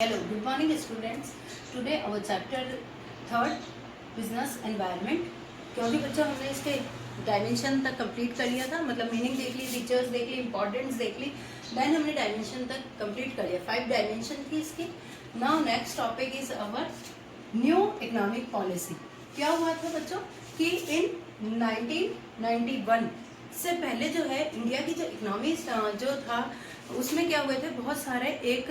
Hello, good morning students. Today our chapter third business environment. क्योंकि बच्चों हमने इसके डायमेंशन तक कंप्लीट कर लिया था, मतलब मीनिंग देख ली, फीचर्स देख ली, इंपॉर्टेंस देख ली, देन हमने डायमेंशन तक कंप्लीट कर लिया। 5 डायमेंशन थी इसकी। Now next topic is our new economic policy. क्या हुआ था बच्चों कि इन 1991 से पहले जो है इंडिया की जो इकोनॉमी जो था उसमें क्या हुए थे, बहुत सारे एक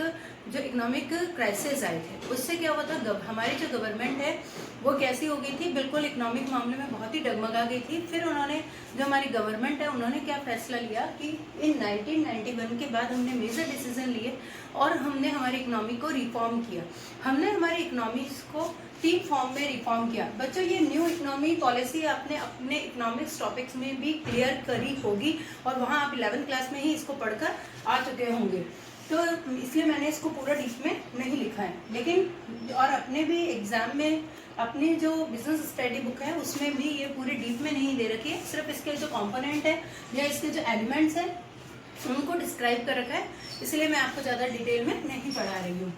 जो इकोनॉमिक क्राइसिस आए थे। उससे क्या हुआ था, हमारी जो गवर्नमेंट है वो कैसी हो गई थी, बिल्कुल इकोनॉमिक मामले में बहुत ही डगमगा गई थी। फिर उन्होंने जो हमारी गवर्नमेंट है उन्होंने क्या फैसला लिया कि इन 1991 के बाद हमने मेजर डिसीजन लिए और हमने हमारी इकोनॉमी को रिफॉर्म किया। हमने हमारी इकोनॉमी को 3 फॉर्म में रिफॉर्म किया। बच्चों ये न्यू इकोनॉमी पॉलिसी आपने अपने इकोनॉमिक्स टॉपिक्स में भी क्लियर करी होगी और वहाँ आप 11th क्लास में ही इसको पढ़कर आ चुके होंगे, तो इसलिए मैंने इसको पूरा डीप में नहीं लिखा है। लेकिन और अपने भी एग्जाम में अपनी जो बिजनेस स्टडी बुक है उसमें भी ये पूरी डीप में नहीं दे रखी है, सिर्फ इसके जो कंपोनेंट है या इसके जो एलिमेंट्स हैं उनको डिस्क्राइब कर रखा है, इसलिए मैं आपको ज़्यादा डिटेल में नहीं पढ़ा रही हूँ।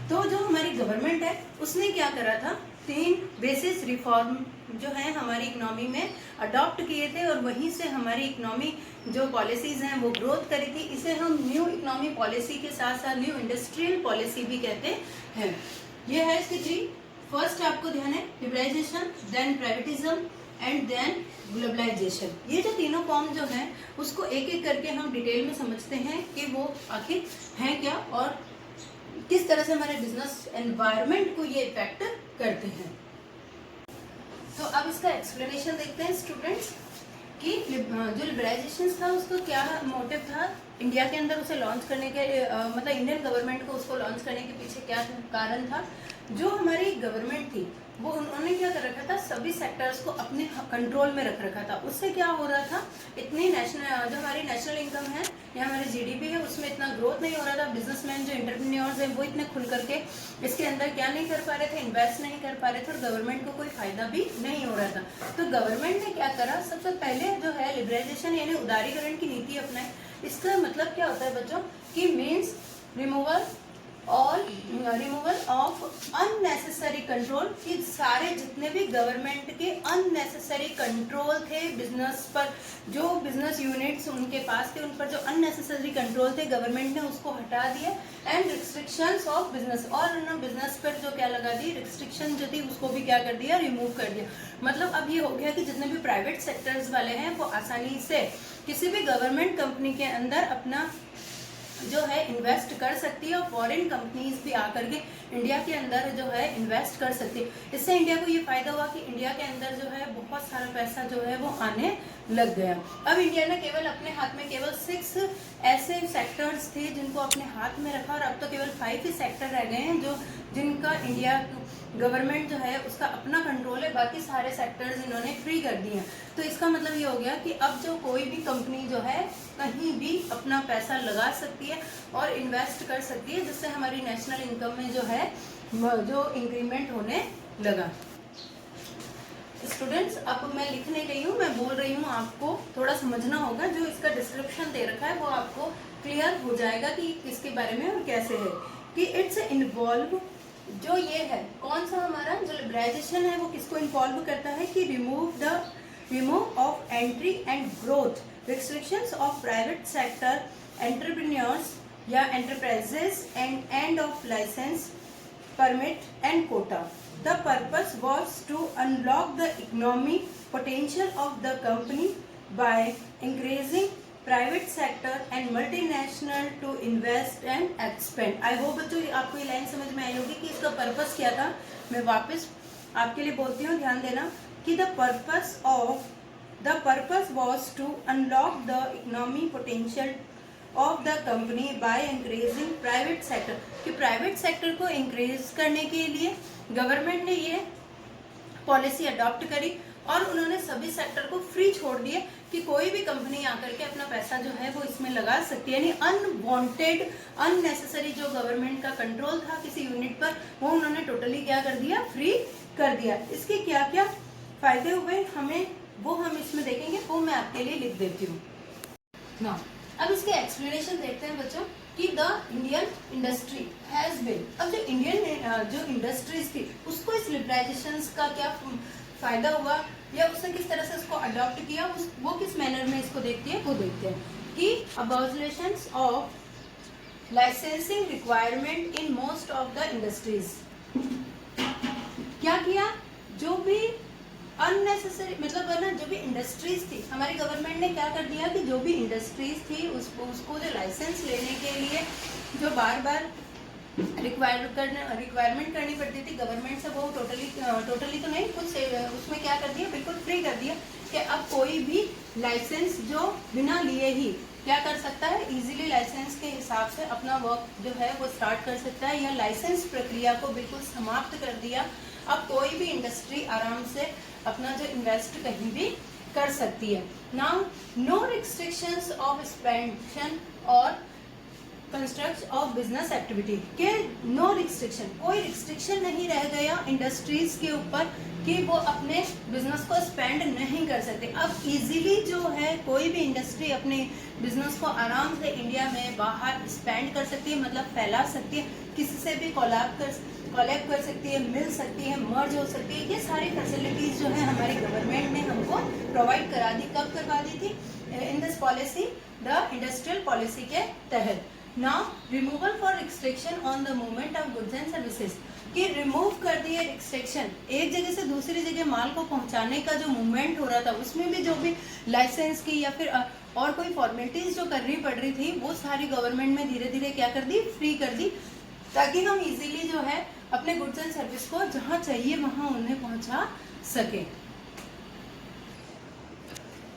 तो जो हमारी गवर्नमेंट है उसने क्या करा था, 3 बेसिस रिफॉर्म जो है हमारी इकोनॉमी में अडॉप्ट किए थे और वहीं से हमारी इकोनॉमी जो पॉलिसीज हैं वो ग्रोथ करी थी। इसे हम न्यू इकोनॉमी पॉलिसी के साथ साथ न्यू इंडस्ट्रियल पॉलिसी भी कहते हैं। ये है इसकी 3। फर्स्ट आपको ध्यान है liberalisation, then privatism and then globalisation. ये जो तीनों फॉर्म जो हैं उसको एक एक करके हम डिटेल में समझते हैं कि वो आखिर हैं क्या और किस तरह से हमारे बिजनेस एनवायरनमेंट को ये इफेक्ट करते हैं। तो अब इसका एक्सप्लेनेशन देखते हैं स्टूडेंट्स कि जो लिबरलाइजेशन था उसका क्या मोटिव था, इंडिया के अंदर उसे लॉन्च करने के मतलब इंडियन गवर्नमेंट को उसको लॉन्च करने के पीछे क्या कारण था। जो हमारी गवर्नमेंट थी वो उन्होंने क्या कर रखा था, सभी सेक्टर्स को अपने कंट्रोल में रख रखा था। उससे क्या हो रहा था, इतनी नेशनल जो हमारी नेशनल इनकम है या हमारी जीडीपी है उसमें इतना ग्रोथ नहीं हो रहा था। बिजनेसमैन जो एंटरप्रेन्योर्स हैं वो इतने खुल करके इसके अंदर क्या नहीं कर पा रहे थे, इन्वेस्ट नहीं कर पा रहे थे और गवर्नमेंट को कोई फायदा भी नहीं हो रहा था। तो गवर्नमेंट ने क्या करा, सबसे पहले जो है लिबरलाइजेशन यानी उदारीकरण की नीति अपनाई। इसका मतलब क्या होता है बच्चों कि means removal of unnecessary control, कि सारे जितने भी गवर्नमेंट के अननेसेसरी कंट्रोल थे बिजनेस पर, जो बिजनेस यूनिट्स उनके पास थे उन पर जो अननेसेसरी कंट्रोल थे गवर्नमेंट ने उसको हटा दिया। एंड रिस्ट्रिक्शंस ऑफ बिजनेस, और बिजनेस पर जो क्या लगा दी रिस्ट्रिक्शन जो थी उसको भी क्या कर दिया, रिमूव कर दिया। मतलब अब ये हो गया कि जितने भी प्राइवेट सेक्टर्स वाले हैं वो आसानी से किसी भी गवर्नमेंट कंपनी के अंदर अपना जो है इन्वेस्ट कर सकती है और फॉरेन कंपनीज भी आकर के इंडिया के अंदर जो है इन्वेस्ट कर सकती है। इससे इंडिया को ये फायदा हुआ कि इंडिया के अंदर जो है बहुत सारा पैसा जो है वो आने लग गया। अब इंडिया ने केवल अपने हाथ में केवल 6 ऐसे सेक्टर्स थे जिनको अपने हाथ में रखा और अब तो केवल 5 ही सेक्टर रह गए हैं जो जिनका इंडिया गवर्नमेंट जो है उसका अपना कंट्रोल है, बाकी सारे सेक्टर्स इन्होंने फ्री कर दिए हैं। तो इसका मतलब ये हो गया कि अब जो कोई भी कंपनी जो है कहीं भी अपना पैसा लगा सकती है और इन्वेस्ट कर सकती है, जिससे हमारी नेशनल इनकम में जो है जो इंक्रीमेंट होने लगा। स्टूडेंट्स अब मैं लिख नहीं रही हूँ, मैं बोल रही हूँ, आपको थोड़ा समझना होगा। जो इसका डिस्क्रिप्शन दे रखा है वो आपको क्लियर हो जाएगा कि किसके बारे में और कैसे है। कि इट्स इन्वॉल्व, जो ये है कौन सा हमारा जो लिबरलाइजेशन है वो किसको इन्वॉल्व करता है कि remove of entry and growth restrictions of private sector entrepreneurs या enterprises and end of licence permit and quota. The purpose was to unlock the economic potential of the company by encouraging private sector and multinational to invest and expand. I hope बच्चों आपको ये line समझ में आई होगी कि इसका purpose क्या था। मैं वापस आपके लिए बोलती हूँ, ध्यान देना कि the purpose was to unlock the economic potential of the company by increasing private sector, कि प्राइवेट सेक्टर को इंक्रीज करने के लिए गवर्नमेंट ने ये पॉलिसी अडॉप्ट करी और उन्होंने सभी सेक्टर को फ्री छोड़ दिए कि कोई भी कंपनी आकर के अपना पैसा जो है वो इसमें लगा सकती है। यानी अनवांटेड अननेसेसरी जो गवर्नमेंट का कंट्रोल था किसी यूनिट पर वो उन्होंने टोटली क्या कर दिया, फ्री कर दिया। इसके क्या क्या फायदे हुए हमें वो हम इसमें देखेंगे, वो मैं आपके लिए लिख देती हूँ ना। अब इसके एक्सप्लेनेशन देखते हैं बच्चों कि the Indian industry has been, अब जो इंडियन जो इंडस्ट्रीज थी उसको इस लिबरलाइजेशन का क्या फायदा हुआ या उसने किस तरह से इसको अडॉप्ट किया, वो किस मैनर में इसको देखती है वो देखते हैं कि abolitions of licensing requirement in most of the industries. क्या किया, जो भी अननेसेसरी मतलब ना जो भी इंडस्ट्रीज थी, हमारी गवर्नमेंट ने क्या कर दिया कि जो भी इंडस्ट्रीज थी उसको जो लाइसेंस लेने के लिए जो बार बार रिक्वायरमेंट करनी पड़ती थी गवर्नमेंट से, वो टोटली तो नहीं, कुछ उसमें क्या कर दिया, बिल्कुल फ्री कर दिया कि अब कोई भी लाइसेंस जो बिना लिए ही क्या कर सकता है, इजीली लाइसेंस के हिसाब से अपना वर्क जो है वो स्टार्ट कर सकता है, या लाइसेंस प्रक्रिया को बिल्कुल समाप्त कर दिया। अब कोई भी इंडस्ट्री आराम से अपना जो इन्वेस्ट कहीं भी कर सकती है। Now no restrictions of expansion और कंस्ट्रक्ट ऑफ बिजनेस एक्टिविटी के नो रिस्ट्रिक्शन, कोई रिस्ट्रिक्शन नहीं रह गया इंडस्ट्रीज के ऊपर कि वो अपने बिजनेस को स्पेंड नहीं कर सकते। अब इजीली जो है कोई भी इंडस्ट्री अपने बिजनेस को आराम से इंडिया में बाहर स्पेंड कर सकती है, मतलब फैला सकती है, किसी से भी कोलैब कर सकती है, मिल सकती है, मर्ज हो सकती है। ये सारी फैसिलिटीज जो है हमारी गवर्नमेंट ने हमको प्रोवाइड करा दी। कब करवा दी थी? In this policy, the industrial policy के तहत। Now removal for restriction on the movement of goods and services, कि रिमूव कर दिए रिस्ट्रिक्शन, एक जगह से दूसरी जगह माल को पहुंचाने का जो मूवमेंट हो रहा था उसमें भी जो भी लाइसेंस की या फिर और कोई फॉर्मेलिटीज जो करनी पड़ रही थी वो सारी गवर्नमेंट में धीरे धीरे क्या कर दी, फ्री कर दी, ताकि हम इजीली जो है अपने गुड्स एंड सर्विस को जहां चाहिए वहां उन्हें पहुंचा सके।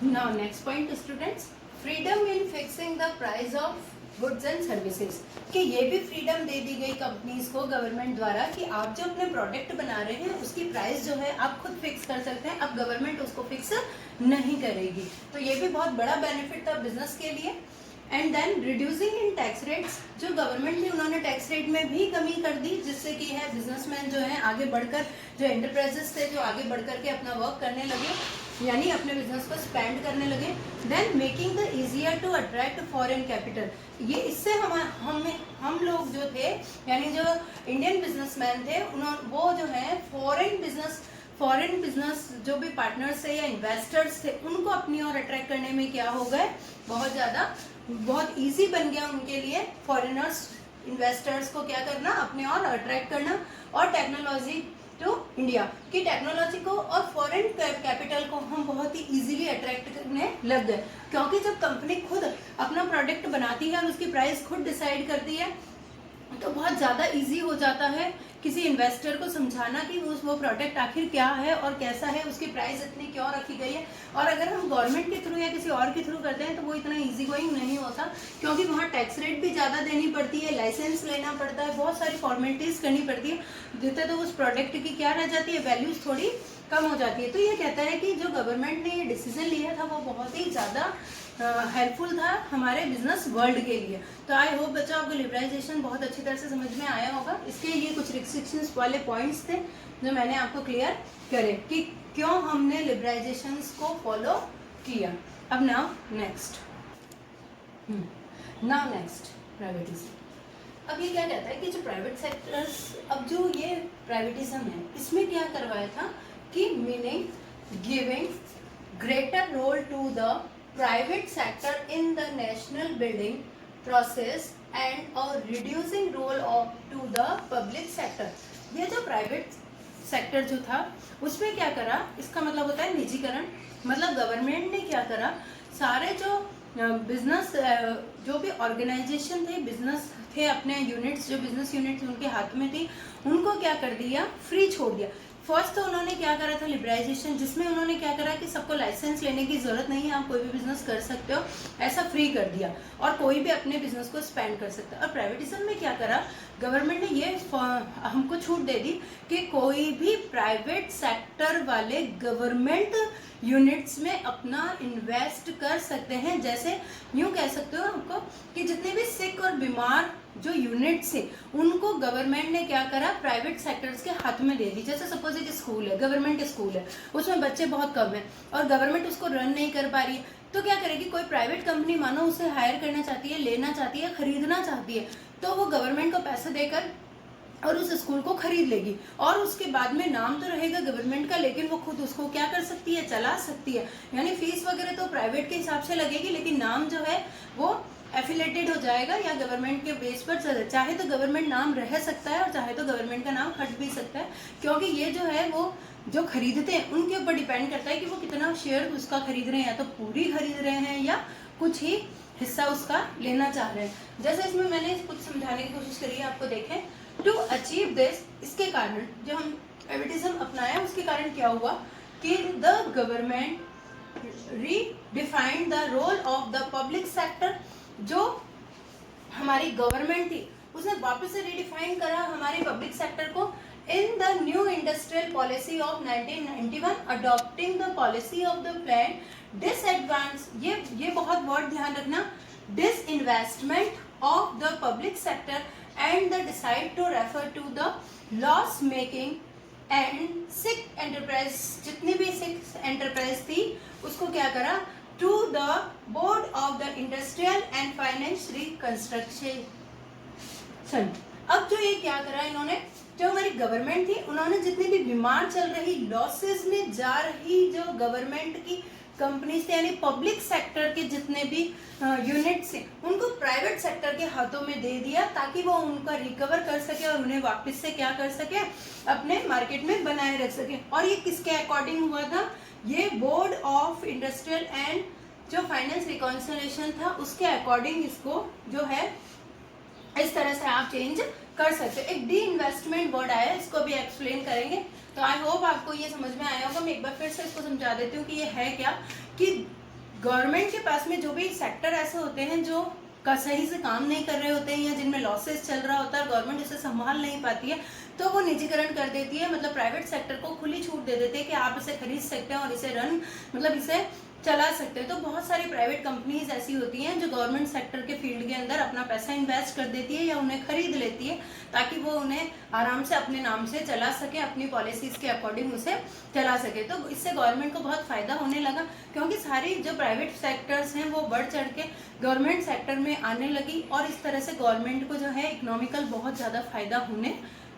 Now next point students, freedom in fixing the price of goods and services, कि ये भी फ्रीडम दे दी गई कंपनीज को गवर्नमेंट द्वारा कि आप जो अपने प्रोडक्ट बना रहे हैं उसकी प्राइस जो है आप खुद फिक्स कर सकते हैं, अब गवर्नमेंट उसको फिक्स नहीं करेगी। तो ये भी बहुत बड़ा बेनिफिट था बिजनेस के लिए। And then reducing in tax rates, जो गवर्नमेंट ने उन्होंने टैक्स रेट में भी कमी कर दी, जिससे कि है बिजनेसमैन जो है आगे बढ़कर, जो एंटरप्राइजेस थे जो आगे बढ़कर के अपना वर्क करने लगे, यानी अपने बिजनेस को स्पेंड करने लगे। Then making the easier to attract foreign capital, ये इससे हम लोग जो थे यानी जो इंडियन बिजनेसमैन थे वो जो है फॉरेन बिजनेस जो भी पार्टनर्स थे या इन्वेस्टर्स थे उनको अपनी ओर अट्रैक्ट करने में क्या हो गए, बहुत इजी बन गया उनके लिए फॉरेनर्स इन्वेस्टर्स को क्या करना, अपने ओर अट्रैक्ट करना। और टेक्नोलॉजी टू इंडिया, की टेक्नोलॉजी को और फॉरेन कैपिटल को हम बहुत ही इजीली अट्रैक्ट करने लग गए, क्योंकि जब कंपनी खुद अपना प्रोडक्ट बनाती है और उसकी प्राइस खुद डिसाइड करती है तो बहुत ज़्यादा इजी हो जाता है किसी इन्वेस्टर को समझाना कि वो प्रोडक्ट आखिर क्या है और कैसा है, उसकी प्राइस इतनी क्यों रखी गई है। और अगर हम गवर्नमेंट के थ्रू या किसी और के थ्रू करते हैं तो वो इतना इजी गोइंग नहीं होता, क्योंकि वहाँ टैक्स रेट भी ज़्यादा देनी पड़ती है, लाइसेंस लेना पड़ता है, बहुत सारी फॉर्मेलिटीज़ करनी पड़ती है, जितने तो उस प्रोडक्ट की क्या रह जाती है, वैल्यूज़ थोड़ी कम हो जाती है। तो ये कहता है कि जो गवर्नमेंट ने ये डिसीजन लिया था वो बहुत ही ज़्यादा हेल्पफुल था हमारे बिजनेस वर्ल्ड के लिए। तो आई होप बच्चों आपको लिबरलाइजेशन बहुत अच्छी तरह से समझ में आया होगा। इसके ये कुछ रिस्ट्रिक्शंस वाले पॉइंट्स थे जो मैंने आपको क्लियर करे कि क्यों हमने लिबरलाइजेशंस को फॉलो किया। अब नाउ नेक्स्ट प्राइवेटिज्म। अब ये क्या कहता है कि जो प्राइवेट सेक्टर्स, अब जो ये प्राइवेटिज्म है इसमें क्या करवाया था कि meaning giving greater role to the private sector in the national building process and or reducing role of to the public sector। ये जो प्राइवेट सेक्टर जो था उसमें क्या करा, इसका मतलब होता है निजीकरण। मतलब गवर्नमेंट ने क्या करा, सारे जो बिजनेस जो भी ऑर्गेनाइजेशन थे, बिजनेस थे, अपने यूनिट्स जो बिजनेस यूनिट्स उनके हाथ में थी, उनको क्या कर दिया, फ्री छोड़ दिया। फर्स्ट तो उन्होंने क्या करा था लिबरलाइजेशन, जिसमें उन्होंने क्या करा कि सबको लाइसेंस लेने की जरूरत नहीं है, आप कोई भी बिजनेस कर सकते हो, ऐसा फ्री कर दिया और कोई भी अपने बिजनेस को स्पेंड कर सकता है। और प्राइवेटिज्म में क्या करा, गवर्नमेंट ने ये हमको छूट दे दी कि कोई भी प्राइवेट सेक्टर वाले गवर्नमेंट यूनिट्स में अपना इन्वेस्ट कर सकते हैं। जैसे यूँ कह सकते हो आपको कि जितने भी सिक और बीमार जो यूनिट्स है उनको गवर्नमेंट ने क्या करा, प्राइवेट सेक्टर्स के हाथ में दे दी। जैसे सपोज एक स्कूल है, गवर्नमेंट स्कूल है, उसमें बच्चे बहुत कम है और गवर्नमेंट उसको रन नहीं कर पा रही है, तो क्या करेगी, कोई प्राइवेट कंपनी मानो उसे हायर करना चाहती है, लेना चाहती है, खरीदना चाहती है, तो वो गवर्नमेंट को पैसे देकर और उस स्कूल को खरीद लेगी और उसके बाद में नाम तो रहेगा गवर्नमेंट का, लेकिन वो खुद उसको क्या कर सकती है, चला सकती है। यानी फीस वगैरह तो प्राइवेट के हिसाब से लगेगी, लेकिन नाम जो है वो एफिलेटेड हो जाएगा या गवर्नमेंट के बेस पर, चाहे तो गवर्नमेंट नाम रह सकता है और चाहे तो गवर्नमेंट का नाम हट भी सकता है, क्योंकि ये जो है वो जो खरीदते हैं उनके ऊपर डिपेंड करता है कि वो कितना शेयर उसका खरीद रहे हैं, या तो पूरी खरीद रहे हैं या कुछ ही हिस्सा उसका लेना चाह रहे हैं। जैसे इसमें मैंने कुछ समझाने की कोशिश करी है, आपको देखें। टू अचीव दिस, इसके कारण जो हम एविटिज्म अपनाया उसके कारण क्या हुआ कि the government redefined the role of the public sector. जो हमारी गवर्नमेंट थी उसने वापस से रीडिफाइन करा हमारे पब्लिक सेक्टर को in the new industrial policy of 1991, adopting the policy of the plan disadvance, ये बहुत वर्ड ध्यान रखना, disinvestment of the public sector and the decide to refer to the loss making and sick enterprise, जितनी भी sick enterprise थी उसको क्या करा, to the board of the industrial and finance reconstruction। अब जो ये क्या करा इन्होंने, जो हमारी गवर्नमेंट थी उन्होंने जितनी भी बीमार चल रही, लॉसेस में जा रही जो गवर्नमेंट की कंपनीज थे, यानी पब्लिक सेक्टर के जितने भी यूनिट्स हैं उनको प्राइवेट सेक्टर के हाथों में दे दिया, ताकि वो उनका रिकवर कर सके और उन्हें वापस से क्या कर सके, अपने मार्केट में बनाए रख सके। और ये किसके अकॉर्डिंग हुआ था, ये बोर्ड ऑफ इंडस्ट्रियल एंड जो फाइनेंस रिकॉन्सिलिएशन था उसके अकॉर्डिंग इसको जो है इस तरह से आप चेंज कर सकते हो। एक डी इन्वेस्टमेंट वर्ड आया, इसको भी एक्सप्लेन करेंगे, तो आई होप आपको ये समझ में आया होगा। मैं एक बार फिर से इसको समझा देती हूँ कि ये है क्या, कि गवर्नमेंट के पास में जो भी सेक्टर ऐसे होते हैं जो का सही से काम नहीं कर रहे होते हैं या जिनमें लॉसेस चल रहा होता है, गवर्नमेंट इसे संभाल नहीं पाती है, तो वो निजीकरण कर देती है, मतलब प्राइवेट सेक्टर को खुली छूट दे देती है कि आप इसे खरीद सकते हैं और इसे रन, मतलब इसे चला सकते हैं। तो बहुत सारी प्राइवेट कंपनीज ऐसी होती हैं जो गवर्नमेंट सेक्टर के फील्ड के अंदर अपना पैसा इन्वेस्ट कर देती है या उन्हें खरीद लेती है, ताकि वो उन्हें आराम से अपने नाम से चला सके, अपनी पॉलिसीज के अकॉर्डिंग उसे चला सके। तो इससे गवर्नमेंट को बहुत फायदा होने लगा, क्योंकि सारी जो प्राइवेट सेक्टर्स हैं वो बढ़ चढ़ के गवर्नमेंट सेक्टर में आने लगी और इस तरह से गवर्नमेंट को जो है इकोनॉमिकल बहुत ज़्यादा फायदा होने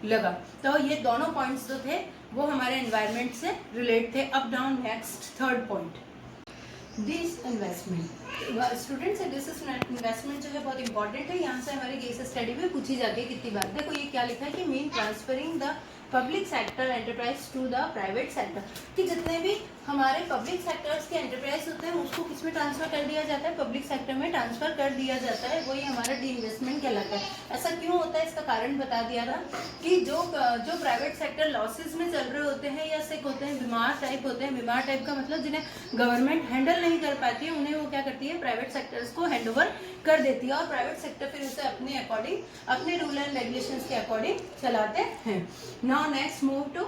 लगा। तो ये दोनों पॉइंट्स जो थे वो हमारे एनवायरनमेंट से रिलेट थे। Up down next third point, this investment. Students this investment जो है बहुत इंपॉर्टेंट है, यहाँ से हमारी केस स्टडी में पूछी जाती है कितनी बार। देखो ये क्या लिखा है कि mean transferring the public sector enterprise to the private sector, कि जितने भी हमारे पब्लिक सेक्टर्स के एंटरप्राइज होते हैं उसको किस में ट्रांसफर कर दिया जाता है, पब्लिक सेक्टर में ट्रांसफर कर दिया जाता है, वही हमारा डी इन्वेस्टमेंट कहलाता है। ऐसा क्यों होता है, इसका कारण बता दिया था कि जो प्राइवेट सेक्टर लॉसेस में चल रहे होते हैं या सिक होते हैं, बीमार टाइप होते हैं, बीमार टाइप का मतलब जिन्हें गवर्नमेंट हैंडल नहीं कर पाती है, उन्हें वो क्या करती है, प्राइवेट सेक्टर्स को हैंड ओवर कर देती है और प्राइवेट सेक्टर फिर उसे अपने अकॉर्डिंग, अपने रूल एंड रेगुलेशंस के अकॉर्डिंग चलाते हैं। Now next move to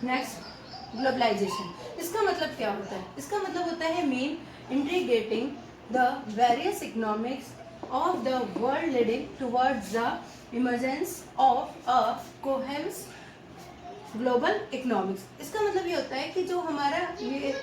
next, globalisation. इसका मतलब क्या होता है, इसका मतलब होता है mean integrating the various economics of the world leading towards the emergence of a coherent global economics। इसका मतलब ये होता है कि जो हमारा ये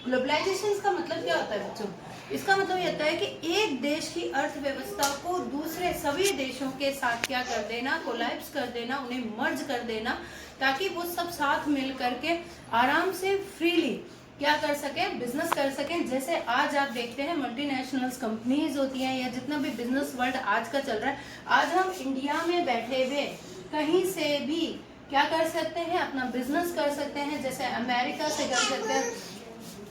ग्लोबलाइजेशन का मतलब क्या होता है बच्चों, इसका मतलब ये होता है कि एक देश की अर्थव्यवस्था को दूसरे सभी देशों के साथ क्या कर देना, कोलैप्स कर देना, उन्हें मर्ज कर देना, ताकि वो सब साथ मिल करके आराम से फ्रीली क्या कर सके, बिजनेस कर सकें। जैसे आज आप देखते हैं मल्टीनेशनल्स कंपनीज होती हैं या जितना भी बिजनेस वर्ल्ड आज का चल रहा है, आज हम इंडिया में बैठे हुए कहीं से भी क्या कर सकते हैं, अपना बिजनेस कर सकते हैं। जैसे अमेरिका से कर सकते हैं,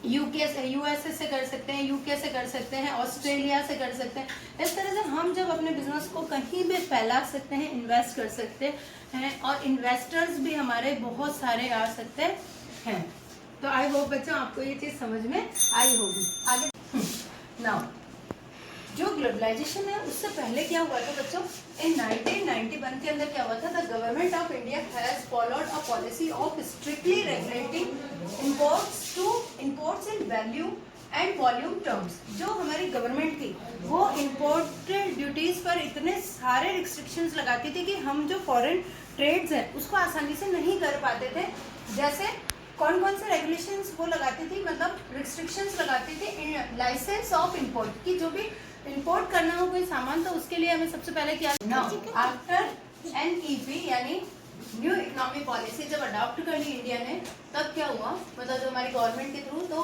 यूके से, यूएसए से कर सकते हैं, यूके से कर सकते हैं, ऑस्ट्रेलिया से कर सकते हैं। इस तरह से हम जब अपने बिजनेस को कहीं भी फैला सकते हैं, इन्वेस्ट कर सकते हैं और इन्वेस्टर्स भी हमारे बहुत सारे आ सकते हैं। तो आई होप बच्चों आपको ये चीज़ समझ में आई होगी। आगे नाउ जो ग्लोबलाइजेशन है उससे पहले क्या हुआ था बच्चों, इन 1991 के अंदर क्या हुआ था, the government of India has followed a policy of strictly regulating imports in value and volume terms. जो हमारी गवर्नमेंट थी वो इम्पोर्ट ड्यूटीज पर इतने सारे रिस्ट्रिक्शंस लगाती थी कि हम जो फॉरेन ट्रेड्स हैं उसको आसानी से नहीं कर पाते थे। जैसे कौन कौन से रेगुलेशंस वो लगाती थी, मतलब रिस्ट्रिक्शंस लगाती थी लाइसेंस ऑफ इम्पोर्ट की। जो भी इम्पोर्ट करना हो कोई सामान तो उसके लिए हमें सबसे पहले क्या, आफ्टर NEP यानी न्यू इकोनॉमी पॉलिसी जब अडॉप्ट कर ली इंडिया ने, तब क्या हुआ, मतलब जो हमारी गवर्नमेंट के थ्रू, तो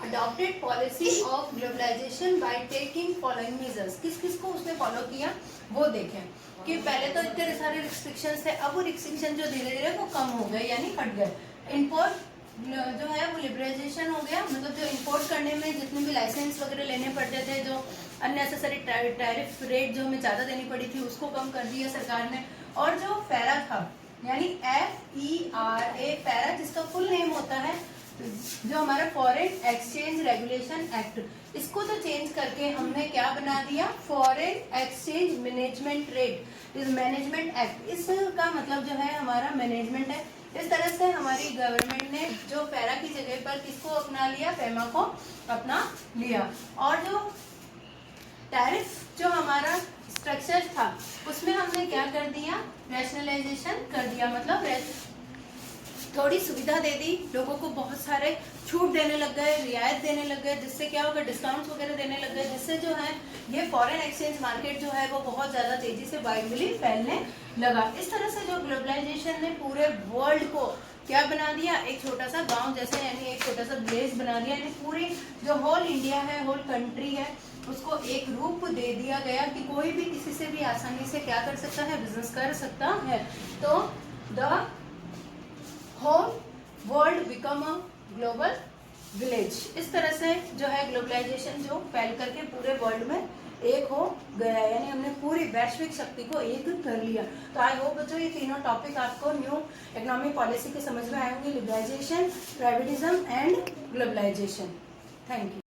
adopted policy of globalisation by taking following measures. किस किस को उसने फॉलो किया वो देखें कि पहले तो इतने सारे रिस्ट्रिक्शंस थे, अब वो रिस्ट्रिक्शन जो धीरे धीरे वो कम हो गए यानी हट गए। इम्पोर्ट जो है वो लिबरलाइजेशन हो गया, मतलब जो इंपोर्ट करने में जितने भी लाइसेंस वगैरह लेने पड़ते थे, जो अननेसेसरी टैरिफ रेट जो हमें ज़्यादा देनी पड़ी थी उसको कम कर दिया सरकार ने। और जो पैरा था यानी FERA, पैरा जिसका फुल नेम होता है जो हमारा फॉरेन एक्सचेंज रेगुलेशन एक्ट, इसको तो चेंज करके हमने क्या बना दिया, फॉरेन एक्सचेंज मैनेजमेंट रेट इस मैनेजमेंट एक्ट। इसका मतलब जो है हमारा मैनेजमेंट है। इस तरह से हमारी गवर्नमेंट ने जो पैरा की जगह पर किसको अपना लिया, फेमा को अपना लिया। और जो टैरिफ जो हमारा स्ट्रक्चर था उसमें हमने क्या कर दिया, रैशनलाइजेशन कर दिया, मतलब थोड़ी सुविधा दे दी, लोगों को बहुत सारे छूट देने लग गए, रियायत देने लग गए, जिससे क्या होगा, डिस्काउंट्स वगैरह देने लग गए, जिससे जो है ये फॉरेन एक्सचेंज मार्केट जो है वो बहुत ज़्यादा तेजी से वाइडली फैलने लगा। इस तरह से जो ग्लोबलाइजेशन ने पूरे वर्ल्ड को क्या बना दिया, एक छोटा सा गांव जैसे, यानी एक छोटा सा विलेज बना दिया, यानी पूरी जो होल इंडिया है, होल कंट्री है, उसको एक रूप दे दिया गया कि कोई भी किसी से भी आसानी से क्या कर सकता है, बिजनेस कर सकता है। तो the whole world become a global village. इस तरह से जो है ग्लोबलाइजेशन जो फैल करके पूरे वर्ल्ड में एक हो गया, यानी हमने पूरी वैश्विक शक्ति को एक कर लिया। तो आई होप बच्चों ये तीनों टॉपिक आपको न्यू इकोनॉमिक पॉलिसी के समझ में आएंगे, liberalisation, privatism and globalisation. Thank you.